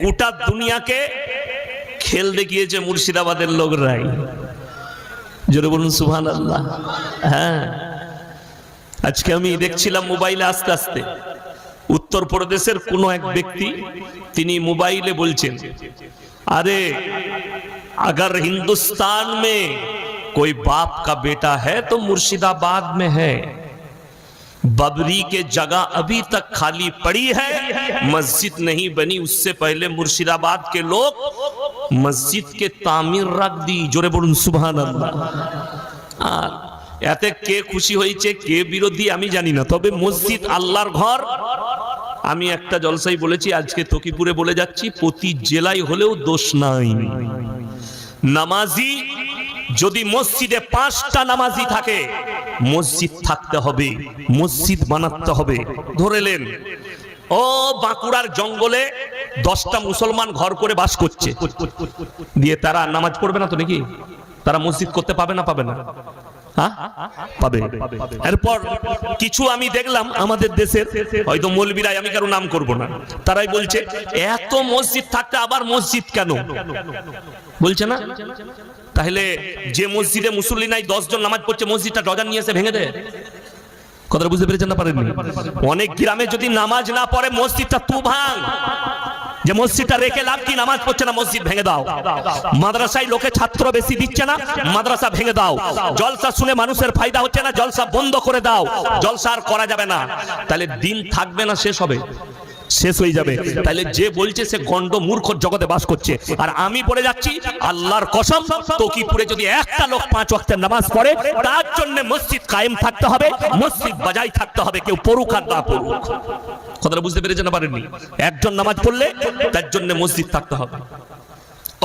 গোটা দুনিয়াকে খেল দেখিয়েছে মুর্শিদাবাদের লোকরাই। জোরে বলুন সুবহানাল্লাহ। হ্যাঁ, আজকে আমি দেখছিলাম মোবাইলে আস্তে আস্তে उत्तरप्रदेशेर कोनो एक व्यक्ति तिनी मोबाइले बोलছেন, अरे अगर हिंदुस्तान में कोई बाप का बेटा है तो मुर्शिदाबाद में है। बबरी के जगह अभी तक खाली पड़ी है, मस्जिद नहीं बनी, उससे पहले मुर्शिदाबाद के लोग मस्जिद के तामीर रख दी। जोरे बोलुन सुबहानाल्लाह। এতে কে খুশি হয়েছে কে বিরোধী আমি জানি না, তবে মসজিদ আল্লাহর ঘর। আমি একটা জলসাই বলেছি, আজকে তকিপুরে বলে যাচ্ছি, প্রতি জেলায় হলেও দোষ নাই। নামাজি যদি মসজিদে 5টা নামাজি থাকে, মসজিদ থাকতে হবে, মসজিদ বানাতে হবে। ধরেলেন ও বাঁকুড়ার জঙ্গলে 10টা মুসলমান ঘর করে বাস করছে, দিয়ে তারা নামাজ পড়বে না তো নাকি? তারা মসজিদ করতে পাবে না? পাবে না? পাবে। এরপর কিছু আমি দেখলাম আমাদের দেশের হয়তো মৌলবীরাই, আমি কারো নাম করব না, তারাই বলছে এত মসজিদ থাকতে আবার মসজিদ কেন? বলছে না? তাহলে যে মসজিদে মুসল্লি নাই, 10 জন নামাজ পড়ছে, মসজিদটা ডজন নিয়ে এসে ভেঙে দেয়। কথাটা বুঝতে পেরেছেন না পারেননি? অনেক গ্রামে যদি নামাজ না পড়ে, মসজিদটা তুই ভাঙ, যে মসজিদটা রেখে লাভ কি? নামাজ পড়ছে না, মসজিদ ভেঙে দাও। মাদ্রাসায় লোকে ছাত্র বেশি দিচ্ছে না, মাদ্রাসা ভেঙে দাও। জলসা শুনে মানুষের ফায়দা হচ্ছে না, জলসা বন্ধ করে দাও। জলসা আর করা যাবে না, তাহলে দিন থাকবে না, শেষ হবে, শেষ হয়ে যাবে। তাহলে যে বলছে সে গন্ড মূর্খ জগতে বাস করছে। আর আমি বলে যাচ্ছি আল্লাহর কসম, তকিপুরে যদি একটা লোক 5 ওয়াক্তের নামাজ পড়ে, তার জন্য মসজিদ কায়েম থাকতে হবে, মসজিদ বাজাই থাকতে হবে, কেউ পড়ুক আর না পড়ুক। কথাটা বুঝতে পেরেছেন না পারেননি? একজন নামাজ পড়লে তার জন্য মসজিদ থাকতে হবে,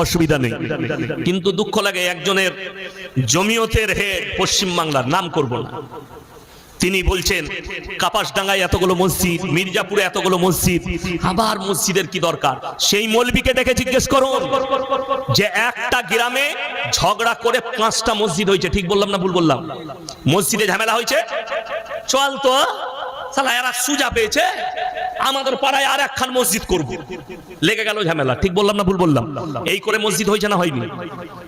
অসুবিধা নেই। কিন্তু দুঃখ লাগে, একজনের জমিয়তের হেড, পশ্চিম বাংলার, নাম করব না, তিনি বলছেন কাপাসডাঙ্গায় এতগুলো মসজিদ, মির্জাপুরে এতগুলো মসজিদ, আবার মসজিদের কি দরকার? সেই মৌলবীকে ডেকে জিজ্ঞেস করুন যে একটা গ্রামে ঝগড়া করে 5টা মসজিদ হয়েছে, ঠিক বললাম না ভুল বললাম? মসজিদে ঝামেলা হয়েছে, চল তো সালা এরা সুজা পেয়েছে, আমাদের পাড়ায় আর একখান মসজিদ করব, লেগে গেল ঝামেলা, ঠিক বললাম না ভুল বললাম? এই করে মসজিদ হয়েছে না হয়নি?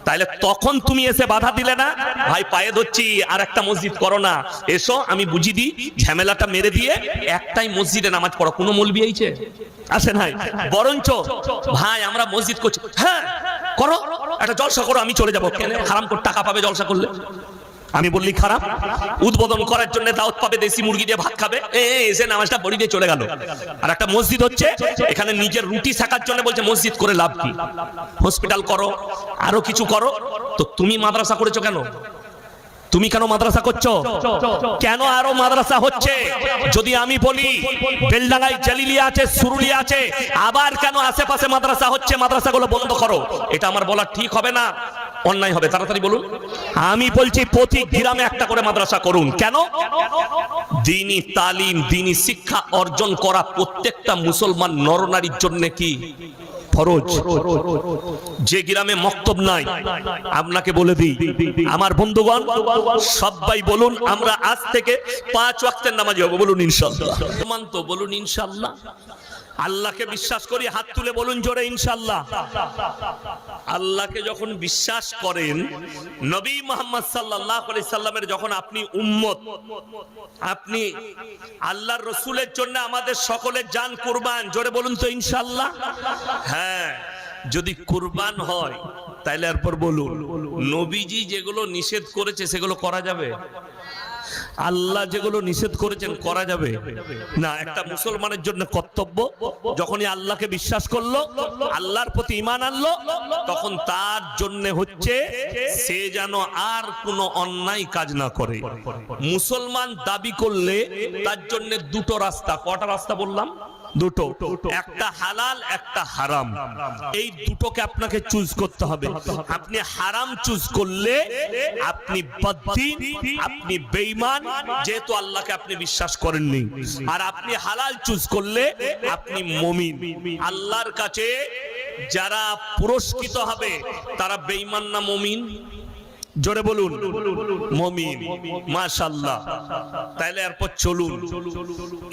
তাইলে তখন তুমি এসে বাধা দিলে না, ভাই পায়ে ধরছি আর একটা মসজিদ করো না, এসো আমি বুঝি দিই, ঝামেলাটা মেরে দিয়ে একটাই মসজিদে নামাজ পড়ো। কোনো মৌলবি আইছে? আসে নাই? বরঞ্চ ভাই আমরা মসজিদ করছি, হ্যাঁ করো, একটা জলসা করো, আমি চলে যাবো। কেন? হারাম করে টাকা পাবে জলসা করলে। আমি বললি খারাপ? উদ্বোধন করার জন্য দাওয়াত পাবে, দেশি মুরগি দিয়ে ভাত খাবে, এসে নামাজটা পড়ি দিয়ে চলে গেল। আর একটা মসজিদ হচ্ছে, এখানে নিজের রুটি শাকার জন্য বলছে মসজিদ করে লাভ কি? হসপিটাল করো, আরো কিছু করো। তো তুমি মাদ্রাসা করেছো কেন? তুমি কেন মাদ্রাসা করছো? কেন আরো মাদ্রাসা হচ্ছে? যদি আমি বলি বেলডাঙ্গায় জালিলিয়া আছে, সুরুলিয়া আছে, আবার কেন আশেপাশে মাদ্রাসা হচ্ছে? মাদ্রাসাগুলো বন্ধ করো। এটা আমার বলা ঠিক হবে না, অন্যায় হবে? তাড়াতাড়ি বলুন। আমি বলছি প্রতি গ্রামে একটা করে মাদ্রাসা করুন। কেন? দ্বীনি তালিম, দ্বীনি শিক্ষা অর্জন করা প্রত্যেকটা মুসলমান নরনারীর জন্য কি ফরজ। যে গ্রামে মক্তব নাই, আপনাকে বলে দিই আমার বন্ধুগণ, সবাই বলুন আমরা আজ থেকে 5 ওয়াক্তের নামাজি হব। বলুন ইনশাআল্লাহ। তো বলুন ইনশাআল্লাহ। আল্লাহকে বিশ্বাস করি, হাত তুলে বলুন জোরে ইনশাআল্লাহ। আল্লাহকে যখন বিশ্বাস করেন, নবী মুহাম্মদ সাল্লাল্লাহু আলাইহি সাল্লামের যখন আপনি উম্মত, আপনি আল্লাহর রাসূলের জন্য আমাদের সকলের জান কুরবান, জোরে বলুন তো ইনশাআল্লাহ। হ্যাঁ, যদি কুরবান হয় তাহলে এরপর বলুন নবীজি যেগুলো নিষেধ করেছে সেগুলো করা যাবে? আল্লাহ যেগুলো নিষেধ করেছেন করা যাবে না? একটা মুসলমানের জন্য কর্তব্য, যখনই আল্লাহকে বিশ্বাস করলো, আল্লাহর প্রতি ঈমান আনলো, তখন তার জন্য হচ্ছে সে যেন আর কোনো অন্যায় কাজ না করে। মুসলমান দাবি করলে তার জন্য দুটো রাস্তা। কটা রাস্তা বললাম? দুটো, একটা হালাল একটা হারাম। এই দুটোকে আপনাকে চুজ করতে হবে। আপনি হারাম চুজ করলে আপনি বদ্দীন, আপনি বেঈমান, যেহেতু আল্লাহকে আপনি বিশ্বাস করেননি। আর আপনি হালাল চুজ করলে আপনি মুমিন। আল্লাহর কাছে যারা পুরস্কৃত হবে তারা বেঈমান না মুমিন? জোরে বলুন মুমিন। মাশাআল্লাহ। তাহলে এরপর চলুন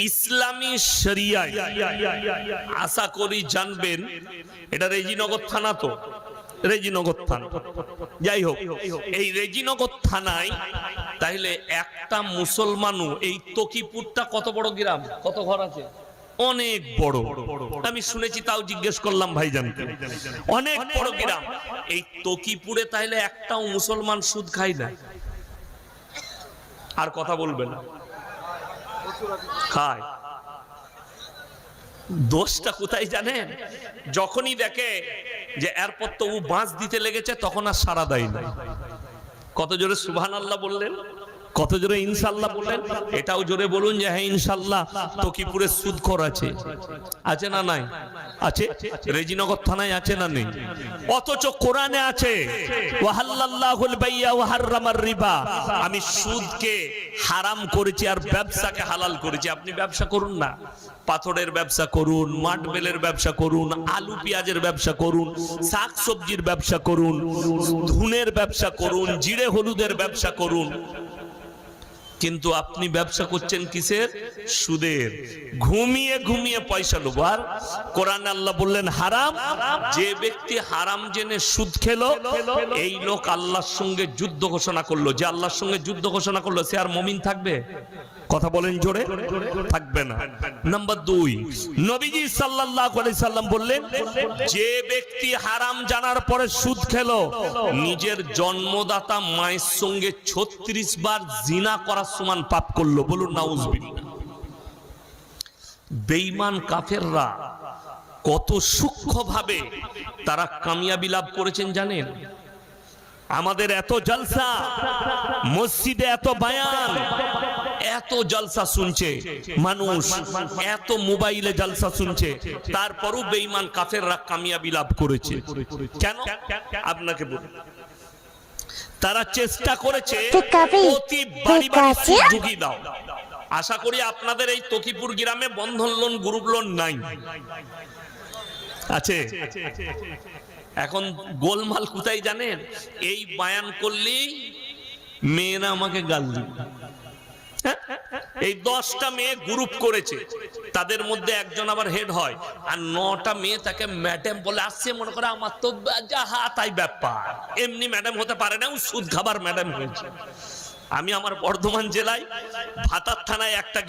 ইসলামী শরিয়ায়, আশা করি জানবেন এটা রেজিনগর থানা, তো রেজিনগর থানা, যাই হোক এই রেজিনগর থানায় তাহলে একটা মুসলমানও, এই তকিপুরটা কত বড় গ্রাম, কত ঘর আছে? অনেক বড়। আমি শুনেছি, তাও জিজ্ঞেস করলাম ভাইজানকে, অনেক বড় গ্রাম। এই তকিপুরে তাহলে একটাও মুসলমান সুদ খায় না? আর কথা বলবেন? খায়। দোষটা কোথায় জানেন? যখনই দেখে যে এরপর তো ও বাঁশ দিতে লেগেছে, তখন আর সাড়া দেয় না। কত জোরে সুবহানাল্লাহ বললেন, কত জোরে ইনশাআল্লাহ বললেন। এটাও জোরে বলুন যে হ্যাঁ ইনশাআল্লাহ তকিপুরে সুদখোর আছে, আছে না নাই? আছে। রেজিনগর থানায় আছে না নেই? অথচ কোরআনে আছে ওয়াহাল্লাল্লাহুল বাইয়া ওয়া হাররামার রিবা, আমি সুদকে হারাম করেছি আর ব্যবসাকে হালাল করেছি। আপনি ব্যবসা করুন না, পাথরের ব্যবসা করুন, মাটবেলের ব্যবসা করুন, আলু পেঁয়াজের ব্যবসা করুন, শাক সবজির ব্যবসা করুন, ধুনের ব্যবসা করুন, জিরে হলুদের ব্যবসা করুন, কিন্তু আপনি ব্যবসা করছেন কিসের? সুদের। ঘুমিয়ে ঘুমিয়ে পয়সা লোভ। আর কোরআনে আল্লাহ বললেন হারাম। যে ব্যক্তি হারাম জেনে সুদ খেলো, এই লোক আল্লাহর সঙ্গে যুদ্ধ ঘোষণা করলো। যে আল্লাহর সঙ্গে যুদ্ধ ঘোষণা করলো, সে আর মুমিন থাকবে? কথা বলেন জোরে, থাকবে না। নাম্বার 2, নবীজি সাল্লাল্লাহু আলাইহি সাল্লাম বললেন, যে ব্যক্তি হারাম জানার পরে সুদ খেলো, নিজের জন্মদাতা মায়ের সঙ্গে 36 বার জিনা করার সমান পাপ করলো। বলুন নাউজুবিল্লাহ। বেঈমান কাফেররা কত সূক্ষ্মভাবে তারা কামিয়াবি লাভ করেছেন জানেন? আমাদের এত জলসা, মসজিদে এত বায়ান, এত জলসা শুনছে মানুষ, এত মোবাইলে জলসা শুনছে, তারপরও বেঈমান কাফেররা কামিয়াবি লাভ করেছে। কেন? আপনাকে বলি, তারা চেষ্টা করেছে প্রতি বাড়ি বাড়ি সুদ ঢুকিয়ে দাও। আশা করি আপনাদের এই তকিপুর গ্রামে বন্ধন লোন, গ্রুপ লোন নাই, আছে? এখন গোলমাল কোথায় জানেন? এই বায়ান করলেই মেয়েরা আমাকে গাল দিবে। এই 10টা মেয়ে গ্রুপ করেছে, তাদের মধ্যে একজন আবার হেড হয়, আর 9টা মেয়ে তাকে ম্যাডাম বলে আসছে। মনে করে আমার তো যাহা তাই ব্যাপার, এমনি ম্যাডাম হতে পারে না, সুদ খাবার ম্যাডাম হয়েছে। আমি আমার বর্ধমান জেলায় ভাতার থানায় একটা